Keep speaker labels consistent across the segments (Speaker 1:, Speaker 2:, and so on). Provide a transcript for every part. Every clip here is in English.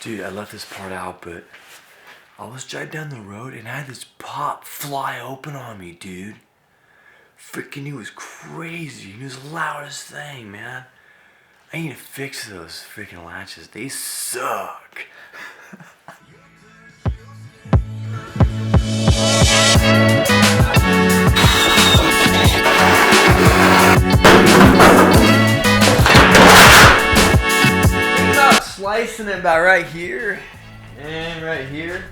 Speaker 1: Dude, I left this part out, but I was driving down the road and I had this pop fly open on me, dude. Freaking, it was crazy. It was the loudest thing, man. I need to fix those freaking latches. They suck. Slicing it about right here and right here,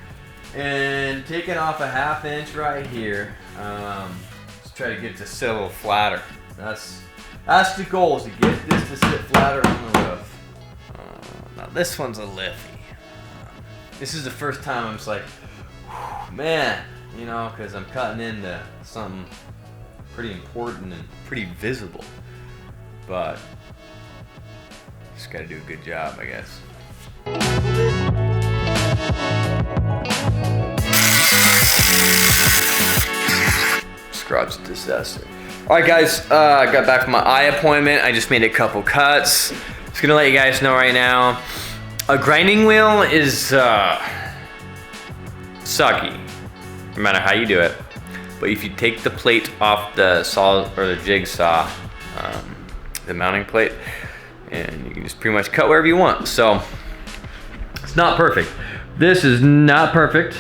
Speaker 1: and taking off a 1/2 inch right here. Let's try to get it to sit a little flatter. That's the goal, is to get this to sit flatter on the roof. Now this one's a liffy. This is the first time I'm just like, man, you know, because I'm cutting into something pretty important and pretty visible, but just gotta do a good job, I guess. Scrub's a disaster. Alright guys, I got back from my eye appointment. I just made a couple cuts. Just gonna let you guys know right now, a grinding wheel is sucky, no matter how you do it. But if you take the plate off the saw or the jigsaw, the mounting plate, and you can just pretty much cut wherever you want. So it's not perfect. This is not perfect.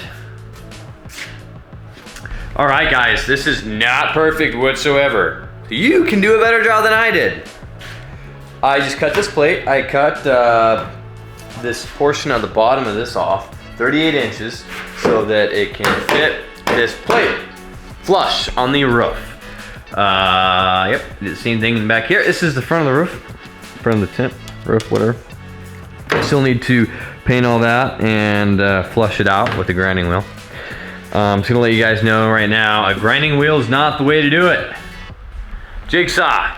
Speaker 1: All right, guys, this is not perfect whatsoever. You can do a better job than I did. I just cut this plate. I cut this portion of the bottom of this off, 38 inches, so that it can fit this plate flush on the roof. Yep, the same thing back here. This is the front of the roof, front of the tent, roof, whatever. Still need to paint all that and flush it out with the grinding wheel. I'm just gonna let you guys know right now, a grinding wheel is not the way to do it. Jigsaw,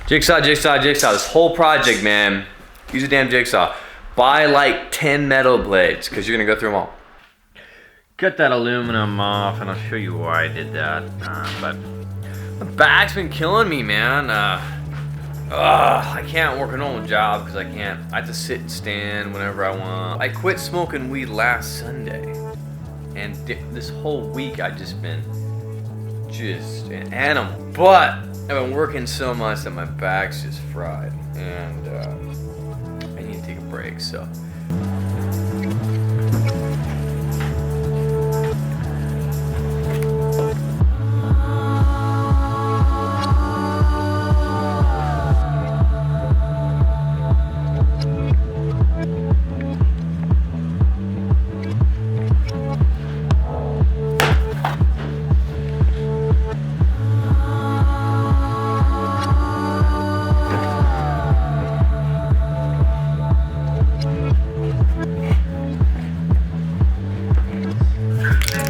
Speaker 1: jigsaw, jigsaw, jigsaw. This whole project, man, use a damn jigsaw. Buy like 10 metal blades, because you're gonna go through them all. Cut that aluminum off, and I'll show you why I did that. But my back's been killing me, man. I can't work a normal job because I have to sit and stand whenever I want. I quit smoking weed last Sunday, and this whole week I've just been an animal. But I've been working so much that my back's just fried, and I need to take a break, so.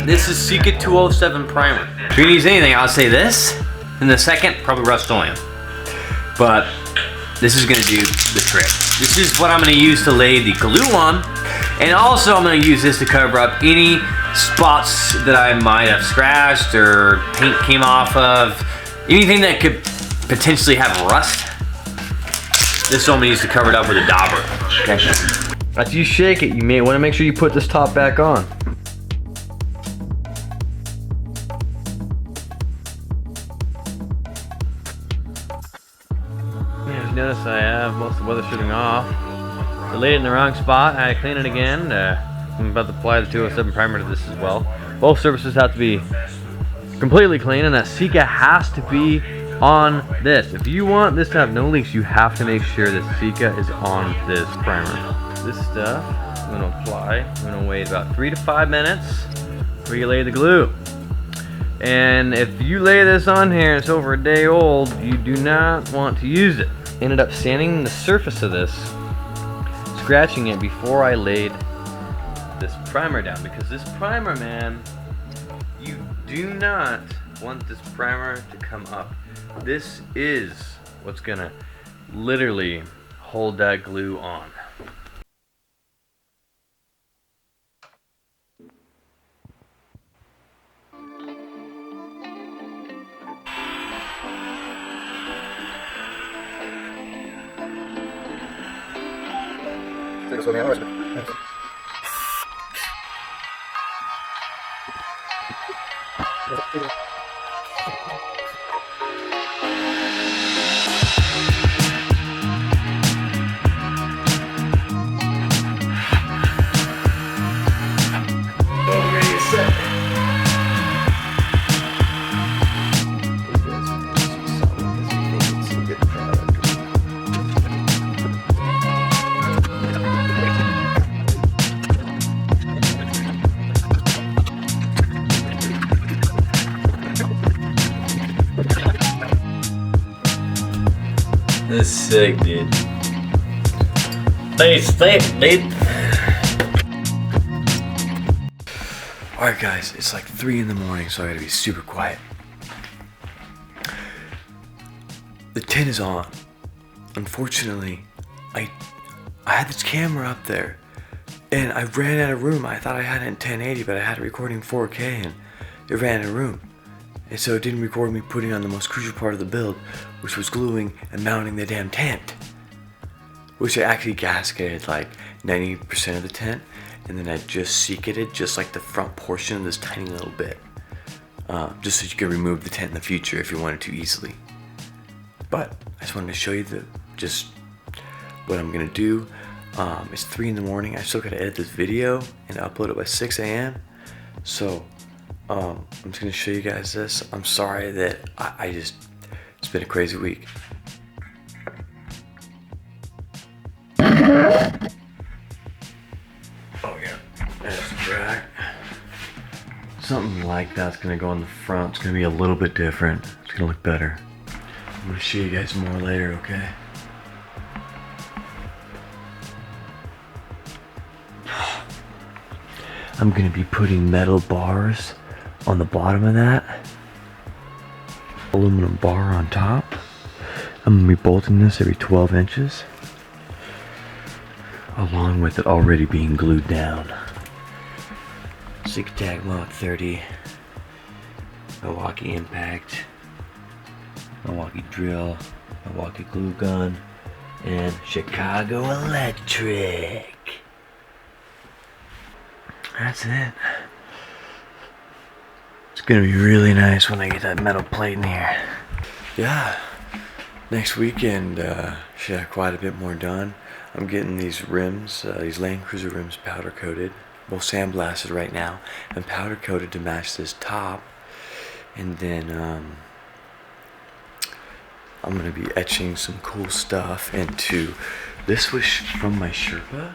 Speaker 1: This is Sika 207 primer. If you use anything, I'll say this. And the second, probably Rust-Oleum. But this is gonna do the trick. This is what I'm gonna use to lay the glue on. And also I'm gonna use this to cover up any spots that I might have scratched or paint came off of. Anything that could potentially have rust. This is what I'm gonna use to cover it up with a dauber. Okay. After you shake it, you may wanna make sure you put this top back on. Notice I have most of the weather shooting off. I laid it in the wrong spot. I had to clean it again. I'm about to apply the 207 primer to this as well. Both surfaces have to be completely clean, and that Sika has to be on this. If you want this to have no leaks, you have to make sure that Sika is on this primer. This stuff I'm going to apply. I'm going to wait about 3 to 5 minutes before you lay the glue. And if you lay this on here and it's over a day old, you do not want to use it. Ended up sanding the surface of this, scratching it before I laid this primer down, because this primer, man, you do not want this primer to come up. This is what's gonna literally hold that glue on.
Speaker 2: Thanks for the hours.
Speaker 1: This is sick, dude. They sick, dude. Alright guys, it's like 3 in the morning, so I gotta be super quiet. The tent is on. Unfortunately, I had this camera up there and I ran out of room. I thought I had it in 1080, but I had it recording 4K and it ran out of room. And so it didn't record me putting on the most crucial part of the build, which was gluing and mounting the damn tent. Which I actually gasketed like 90% of the tent, and then I just secreted just like the front portion of this tiny little bit. Just so you could remove the tent in the future if you wanted to easily. But I just wanted to show you just what I'm gonna do. It's 3 in the morning. I still gotta edit this video and upload it by 6 a.m. So I'm just gonna show you guys this. I'm sorry that it's been a crazy week. Oh yeah, that's right. Something like that's gonna go on the front. It's gonna be a little bit different. It's gonna look better. I'm gonna show you guys more later, okay? I'm gonna be putting metal bars on the bottom of that. Aluminum bar on top. I'm gonna be bolting this every 12 inches. Along with it already being glued down. SIG-TAG Mach 30. Milwaukee Impact. Milwaukee Drill. Milwaukee Glue Gun. And Chicago Electric. That's it. It's gonna be really nice when I get that metal plate in here. Yeah, next weekend should have quite a bit more done. I'm getting these rims, these Land Cruiser rims powder coated. Well, sandblasted right now and powder coated to match this top. And then I'm gonna be etching some cool stuff into, this was from my Sherpa,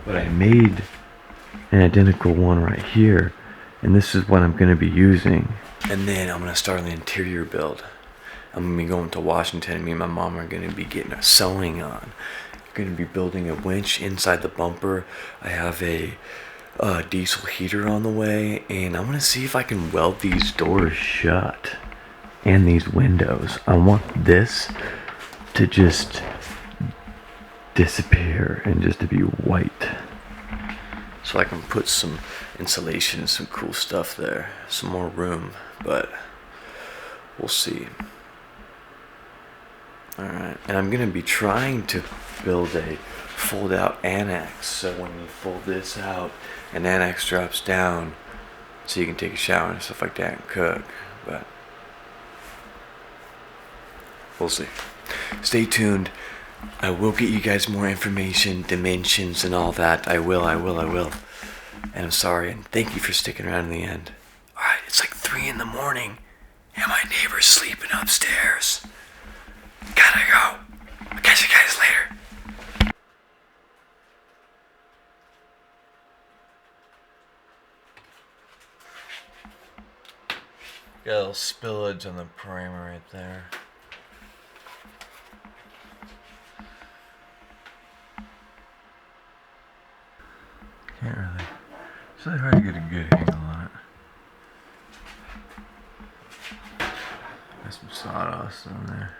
Speaker 1: but I made an identical one right here, and this is what I'm going to be using. And then I'm going to start on the interior build. I'm going to be going to Washington, and me and my mom are going to be getting a sewing on. I'm going to be building a winch inside the bumper. I have a diesel heater on the way, and I'm going to see if I can weld these doors shut and these windows. I want this to just disappear and just to be white. So I can put some insulation and some cool stuff there. Some more room, but we'll see. Alright, and I'm going to be trying to build a fold out annex. So when you fold this out, an annex drops down so you can take a shower and stuff like that and cook. But we'll see. Stay tuned. I will get you guys more information, dimensions and all that. I will. And I'm sorry, and thank you for sticking around in the end. Alright, it's like 3 in the morning, and my neighbor's sleeping upstairs. Gotta go. I'll catch you guys later. Got a little spillage on the primer right there. Can't really. It's really hard to get a good angle on it. Got some sawdust on there.